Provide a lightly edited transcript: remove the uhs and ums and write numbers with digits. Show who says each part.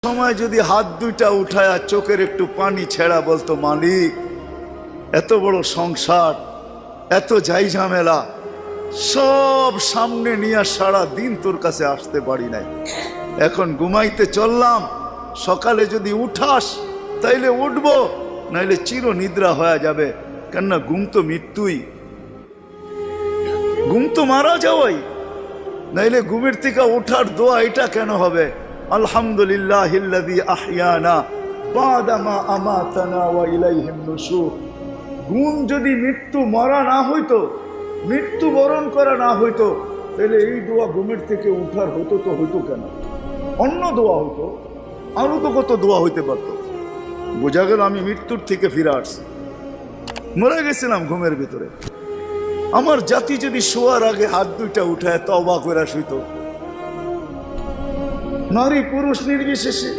Speaker 1: সময় যদি হাত দুইটা উঠায় আর চোখের একটু পানি ছেড়া বলতো, মালিক এত বড় সংসার, এত যাই ঝামেলা সব সামনে নিয়ে সারা দিন তোর কাছে আসতে পারি নাই, এখন ঘুমাইতে চললাম, সকালে যদি উঠাস তাইলে উঠবো, নাইলে চির নিদ্রা হয়ে যাবে। কেননা ঘুম তো মৃত্যুই, ঘুম তো মারা যাওয়াই, নাইলে ঘুমের থেকে ওঠার দোয়া এটা কেন হবে? আলহামদুলিল্লাহিল্লাযী আহইয়ানা বাদা মা আমাতানা ওয়া ইলাইহিন নুশুর। ঘুম যদি মৃত্যু মরা না হইতো, মৃত্যু বরণ করা না হইতো, তাহলে এই দোয়া ঘুমের থেকে উঠার হতো তো হইতো কেন? অন্য দোয়া হইতো, আরো তো কত দোয়া হইতে পারতো। বোঝা গেল আমি মৃত্যুর থেকে ফিরে আসছি, মরে গেছিলাম ঘুমের ভিতরে। আমার জাতি যদি শোয়ার আগে হাত দুইটা উঠায় তওবা করে শুইতো, নারী পুরুষ নির্বিশেষে।